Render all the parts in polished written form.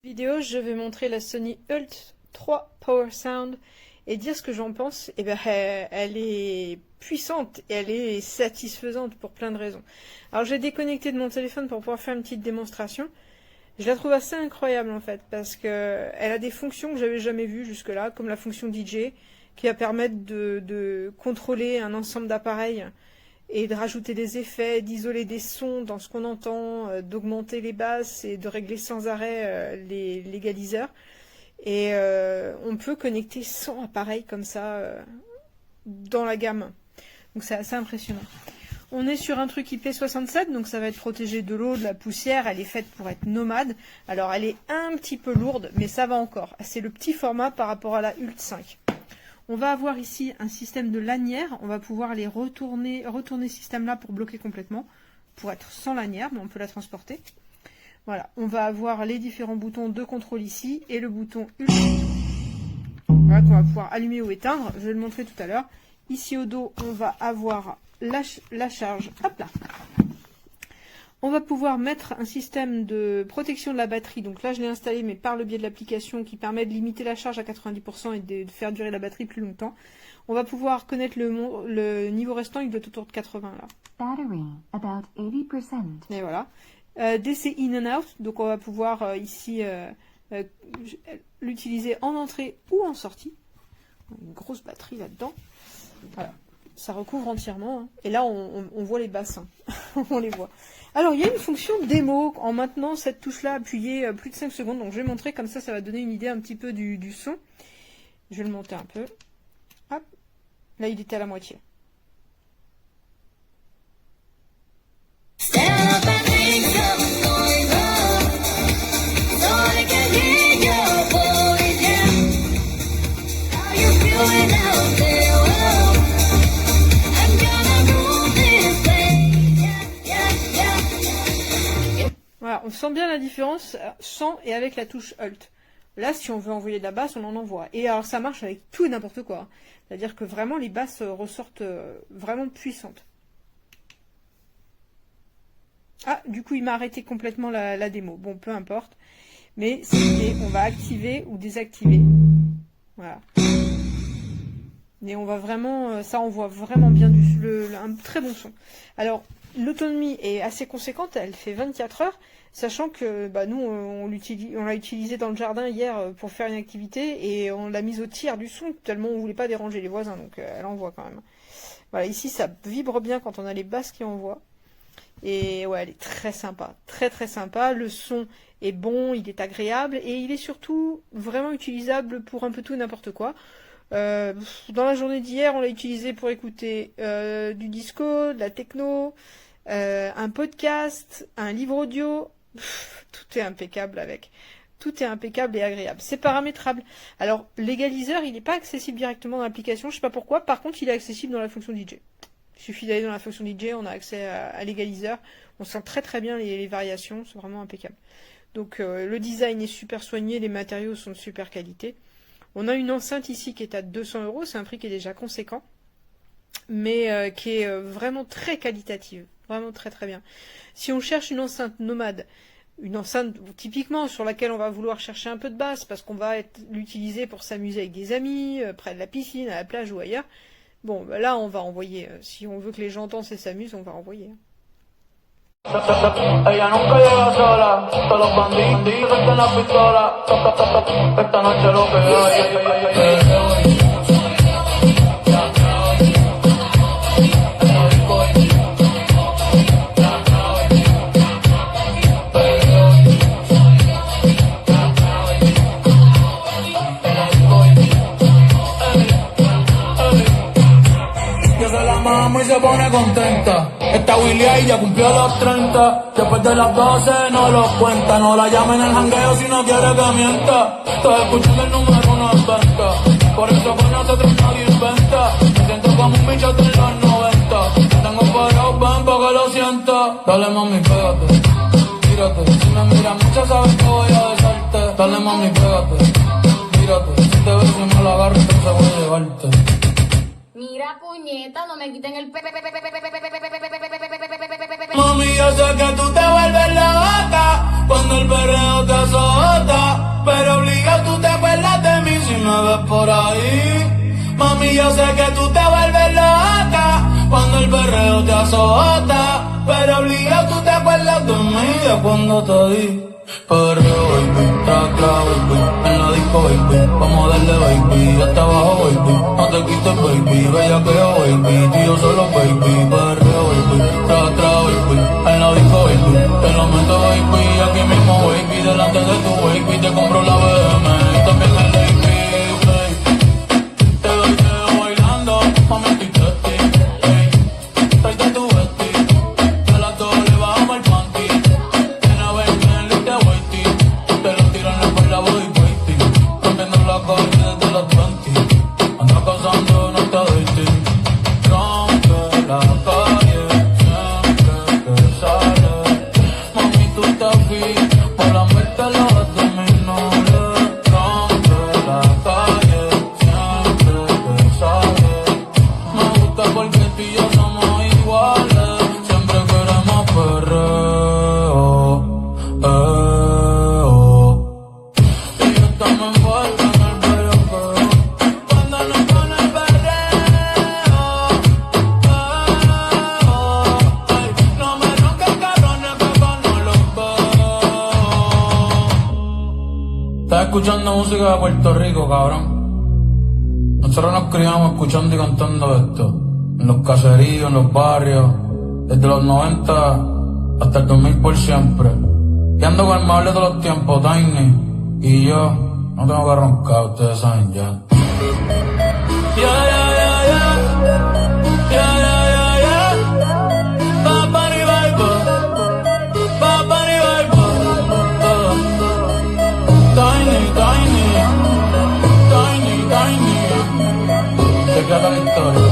Vidéo, je vais montrer la Sony ULT Power Sound et dire ce que j'en pense. Et ben, elle est puissante et elle est satisfaisante pour plein de raisons. Alors j'ai déconnecté de mon téléphone pour pouvoir faire une petite démonstration. Je la trouve assez incroyable en fait, parce que elle a des fonctions que j'avais jamais vues jusque-là, comme la fonction DJ, qui va permettre de contrôler un ensemble d'appareils et de rajouter des effets, d'isoler des sons dans ce qu'on entend, d'augmenter les basses et de régler sans arrêt les égaliseurs. Et on peut connecter 100 appareils comme ça dans la gamme. Donc c'est assez impressionnant. On est sur un truc IP67, donc ça va être protégé de l'eau, de la poussière. Elle est faite pour être nomade. Alors elle est un petit peu lourde, mais ça va encore. C'est le petit format par rapport à la ULT 5. On va avoir ici un système de lanières. On va pouvoir les retourner ce système-là pour bloquer complètement, pour être sans lanière, mais on peut la transporter. Voilà, on va avoir les différents boutons de contrôle ici et le bouton ULT. Voilà, qu'on va pouvoir allumer ou éteindre. Je vais le montrer tout à l'heure. Ici au dos, on va avoir la charge. Hop là. On va pouvoir mettre un système de protection de la batterie. Donc là, je l'ai installé, mais par le biais de l'application qui permet de limiter la charge à 90% et de faire durer la batterie plus longtemps. On va pouvoir connaître le niveau restant, il doit être autour de 80 là. Battery, about 80%. Et voilà. DC in and out, donc on va pouvoir ici l'utiliser en entrée ou en sortie. Une grosse batterie là-dedans. Voilà. Ça recouvre entièrement. Hein. Et là, on voit les bassins. On les voit. Alors, il y a une fonction démo en maintenant cette touche-là appuyée plus de 5 secondes. Donc, je vais montrer comme ça va donner une idée un petit peu du son. Je vais le monter un peu. Hop. Là, il était à la moitié. Voilà, on sent bien la différence sans et avec la touche ULT. Là, si on veut envoyer de la basse, on en envoie. Et alors, ça marche avec tout et n'importe quoi. C'est-à-dire que vraiment, les basses ressortent vraiment puissantes. Ah, du coup, il m'a arrêté complètement la démo. Bon, peu importe. Mais c'est l'idée, on va activer ou désactiver. Voilà. Et on va vraiment, ça on voit vraiment bien un très bon son. Alors, l'autonomie est assez conséquente, elle fait 24 heures, sachant que bah, nous, on l'a utilisé dans le jardin hier pour faire une activité, et on l'a mise au tiers du son, tellement on voulait pas déranger les voisins, donc elle envoie quand même. Voilà, ici ça vibre bien quand on a les basses qui envoient. Et ouais, elle est très sympa, très très sympa, le son est bon, il est agréable, et il est surtout vraiment utilisable pour un peu tout et n'importe quoi. Dans la journée d'hier, on l'a utilisé pour écouter du disco, de la techno, un podcast, un livre audio. Tout est impeccable avec. Tout est impeccable et agréable. C'est paramétrable. Alors, l'égaliseur, il n'est pas accessible directement dans l'application. Je sais pas pourquoi. Par contre, il est accessible dans la fonction DJ. Il suffit d'aller dans la fonction DJ, on a accès à l'égaliseur. On sent très très bien les variations. C'est vraiment impeccable. Donc, le design est super soigné. Les matériaux sont de super qualité. On a une enceinte ici qui est à 200 €, c'est un prix qui est déjà conséquent, mais qui est vraiment très qualitative, vraiment très très bien. Si on cherche une enceinte nomade, une enceinte typiquement sur laquelle on va vouloir chercher un peu de basse, parce qu'on va l'utiliser pour s'amuser avec des amis, près de la piscine, à la plage ou ailleurs, bon, bah là on va envoyer, si on veut que les gens dansent et s'amusent, on va envoyer. Ella nunca llega sola, todos los bandidos sueltan la pistola. Esta noche lo que hay. Y se pone contenta. Esta Willy ya cumplió los 30. Después de las 12 no los cuenta. No la llamen el jangueo si no quiere que mienta. Estoy escuchando el número uno en venta. Por eso con nosotros nadie inventa. Me siento como un bicho de los 90. Tengo parado, ven pa' que lo sienta. Dale mami, pégate, tírate. Si me miras mucho sabes que voy a besarte. Dale mami, pégate, tírate. Si te beso y me lo agarro entonces voy a llevarte. Mira, puñeta, no me quiten el Mami, yo sé que tú te vuelves loca cuando el perreo te azota. yo sé que tú te vuelves loca cuando el perreo te azota, pero obligado tú te acuerdas de mí, de cuando te di perreo, baby, tra, baby, en la disco, baby, vamos a darle, baby, hasta abajo, baby, no te quites, baby, bellaqueo, baby, tío solo, baby, perreo, baby, tra, baby, en la disco, baby, te lo meto, baby, aquí mismo, baby, delante de tu baby, te compro la BM y también el baby, te doy dedo bailando, mami, estoy testy, tráete tu vesti, a las dos le bajamos el panty, nena, ven, liste waiting, te lo tiran en la espalda, body waiting, rompiendo la calle desde los 20, anda causando, no está dating, rompe la calle, siempre que sale, mami, tú estás fit, por la muerte los abdominales, rompe la calle, siempre que sale, me gusta porque tú y yo somos iguales, siempre queremos perreo, y yo estamos envueltos en el bellaqueo, cuando nos pone el perreo, ay, no me ronques cabrones que no los veo. Estás escuchando música de Puerto Rico, cabrón. Nosotros nos criamos escuchando y cantando esto, en los caseríos, en los barrios, desde los 90 hasta el 2000 por siempre. Y ando con el mable de los tiempos, Tiny, y yo no tengo que roncar, ustedes saben ya. Papari Bible, Papari Bible, Tiny, se queda la historia.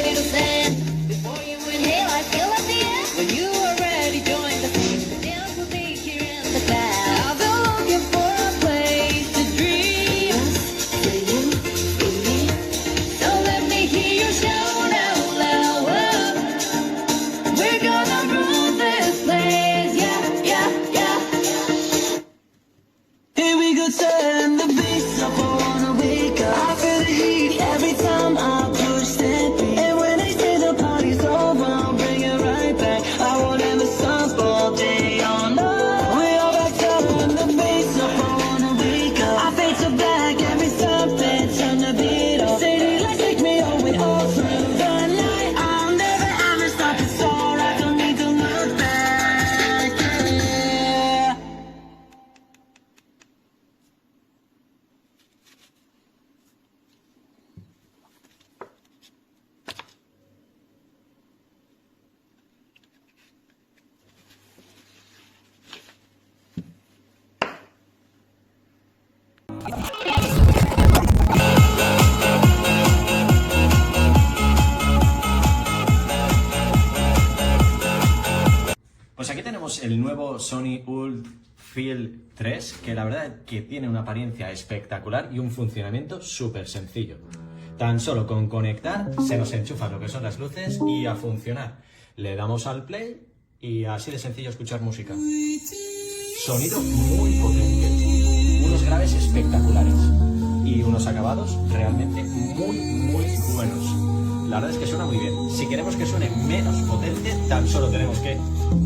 little sad. Before you inhale, I feel at the end. When you are ready, join the scene. The dance will be here in the cloud. I'll go looking for a place to dream. For you, for me. So let me hear you shout out loud. Whoa. We're gonna rule this place. Yeah, yeah, yeah. Here we go, turn the bass up, I wanna wake up. I feel the heat every time I push that beat. And when they say the party's over, I'll bring it right back. I want in the sun all day, all night. We all back, turn the bass up, I wanna wake up. I fade to black every time they turn the beat up. City lights take me away all through the night. I'll never ever stop, it's alright, don't need to look back, yeah. Pues aquí tenemos el nuevo Sony ULT FIELD 3, que la verdad es que tiene una apariencia espectacular y un funcionamiento súper sencillo. Tan solo con conectar se nos enchufan lo que son las luces y a funcionar. Le damos al play y así de sencillo escuchar música. Sonido muy potente, unos graves espectaculares y unos acabados realmente muy buenos. La verdad es que suena muy bien. Si queremos que suene menos potente, tan solo tenemos que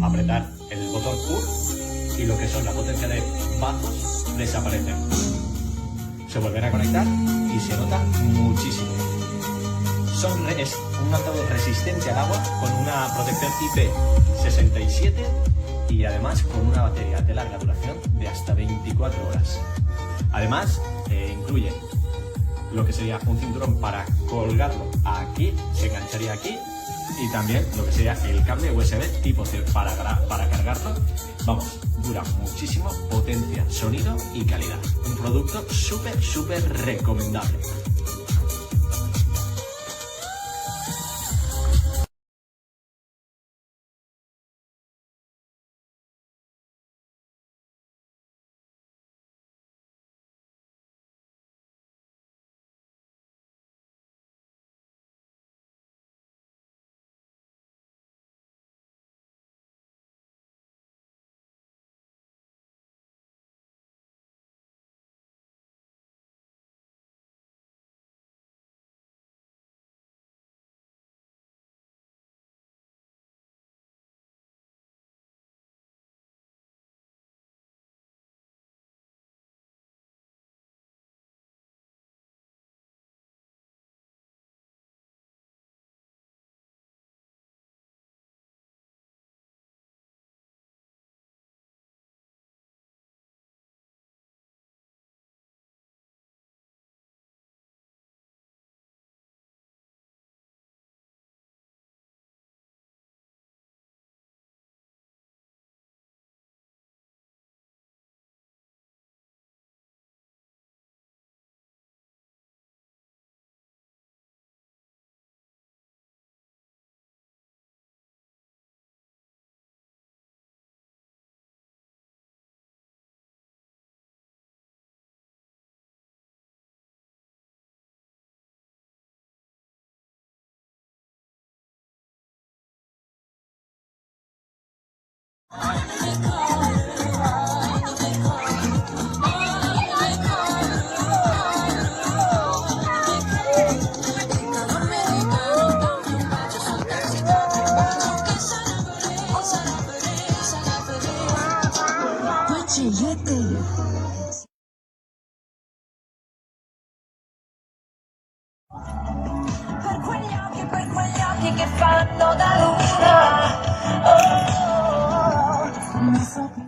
apretar el botón Q y lo que son la potencia de bajos desaparecen. Se volverá a conectar y se nota muchísimo. Es un altavoz resistente al agua con una protección IP67 y además con una batería de larga duración de hasta 24 horas. Además, incluye lo que sería un cinturón para colgarlo aquí, se engancharía aquí, y también lo que sería el cable USB tipo C para cargarlo. Vamos, dura muchísimo, potencia, sonido y calidad. Un producto súper recomendable. Per quegli occhi che fanno da luna. Oh, non so più.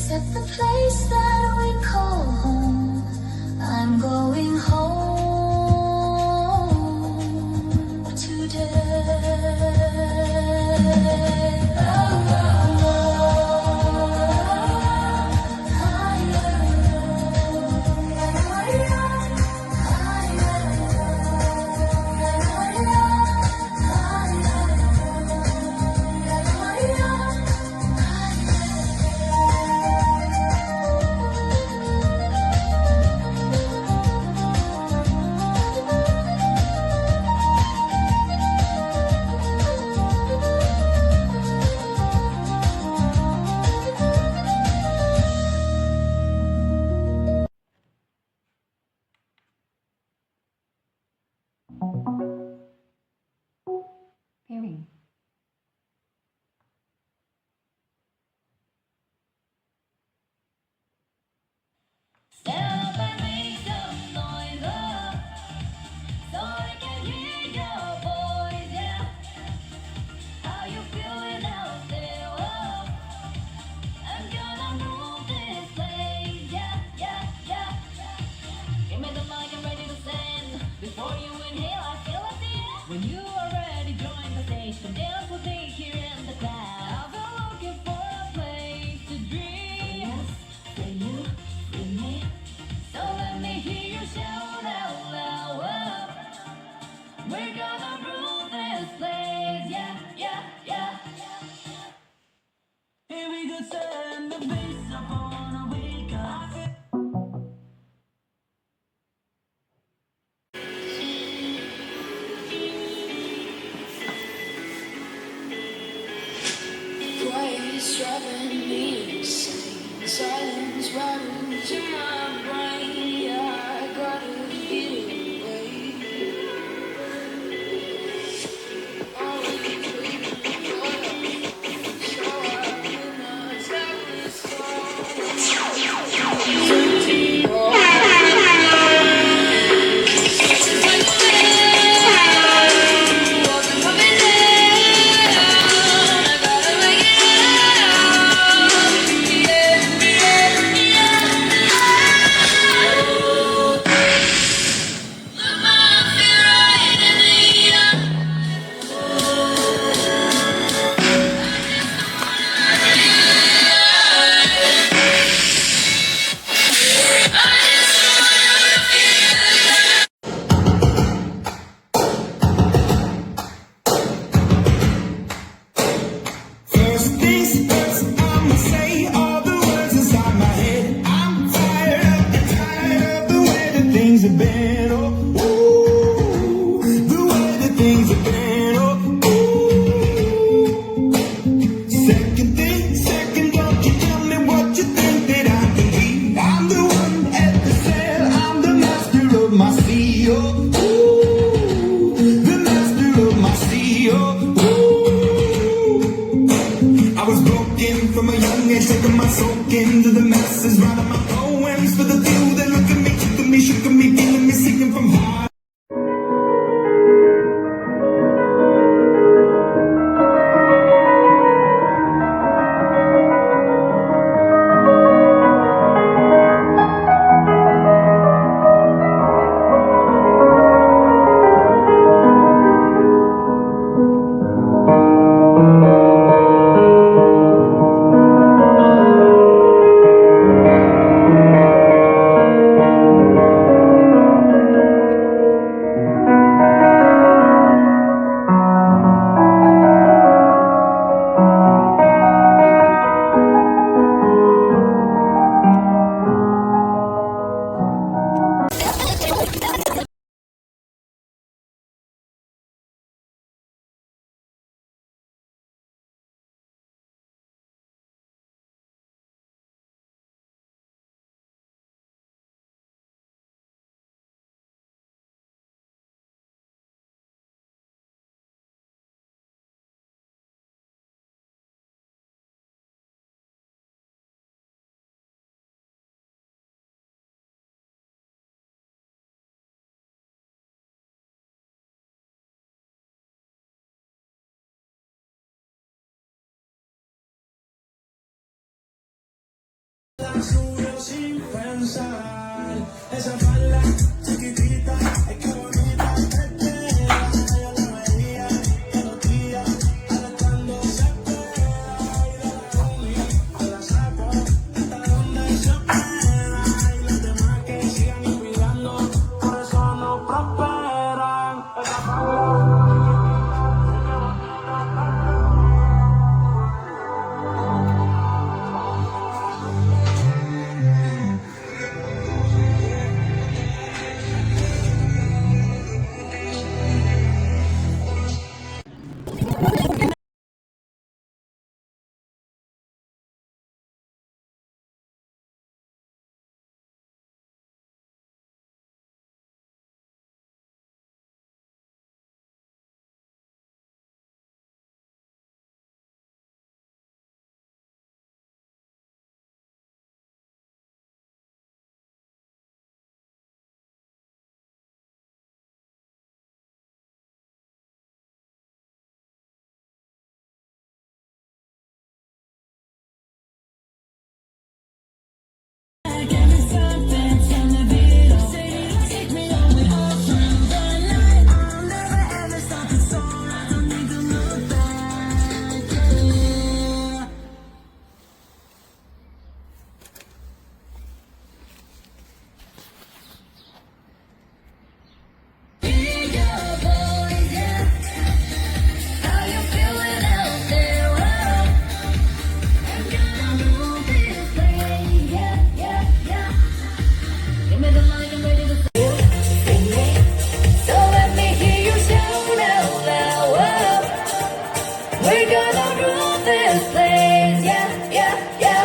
Except the place that we call home. I'm going home today. Perry. Stand up and make some noise, so I can hear your voice, yeah. How you feeling out there? Oh, I'm gonna move this place, yeah, yeah, yeah. Give me the mic, I'm ready to send. Before you inhale, I feel at the end. When you are ready, join the station. Dance with me here in the cloud. I've been looking for a place to dream. Yes, for you, for me. So let me hear you shout out loud. We're gonna rule this place, yeah, yeah, yeah. Here we go, turn the bass up on a wake up. Quiet is driving me insane. Silence rattles in my brain. Yeah, I gotta get away. Always waiting for you, so I will not tell this First things first, I'ma say all the words inside my head. I'm tired of the way that things have been. Oh, ooh, the way that things have been. Oh, ooh. Second, don't you tell me what you think that I can be. I'm the one at the sail, I'm the master of my sea. Oh, ooh, the master of my sea. Oh, I was broken from a young age, taking my soak into the masses, writing my poems for the few that look at me, took me, shook me, feeling me, singing from heart. me subió sin pensar. Esa falda chiquitita, es que bonita te queda. Yo te veía todos los días, arrastrando se espera. Y de la uni te la saco hasta donde se espera. Y los demás que sigan cuidando, por eso no prosperan. Esa falda So let me hear you shout out loud. We're gonna rule this place, yeah, yeah, yeah.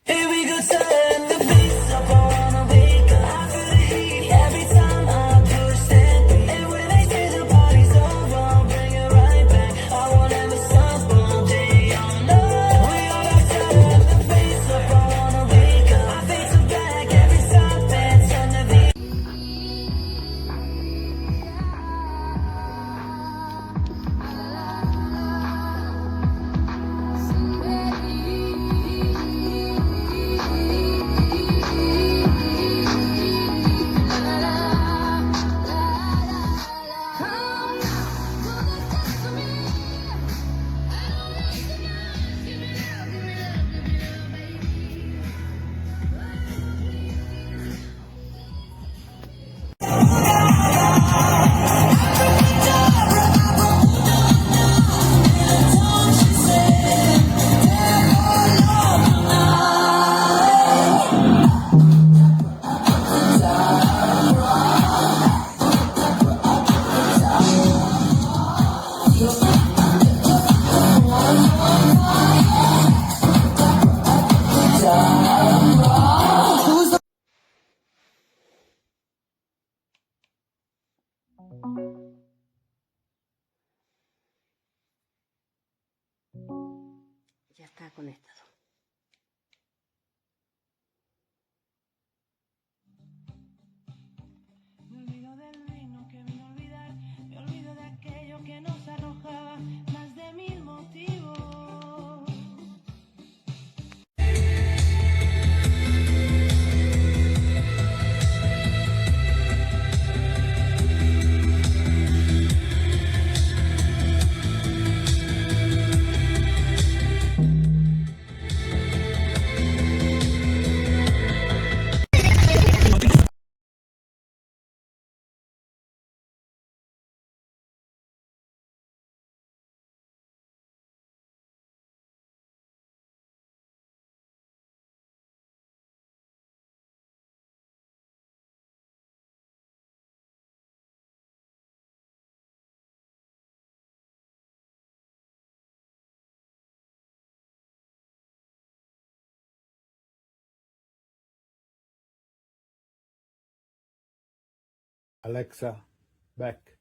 here we go, turn the beats up, I wanna wake up. I feel the heat every time I push that beat. And when they say the party's over, I'll bring it right back. I won't ever stop all day, oh no. We all got to turn the beats up, I wanna wake up. I fade to black every time that turn the beat. Ya está conectado. Me olvido del vino que vino a olvidar, me olvido de aquello que nos arrojaba más de 1000 motivos. Alexa, back.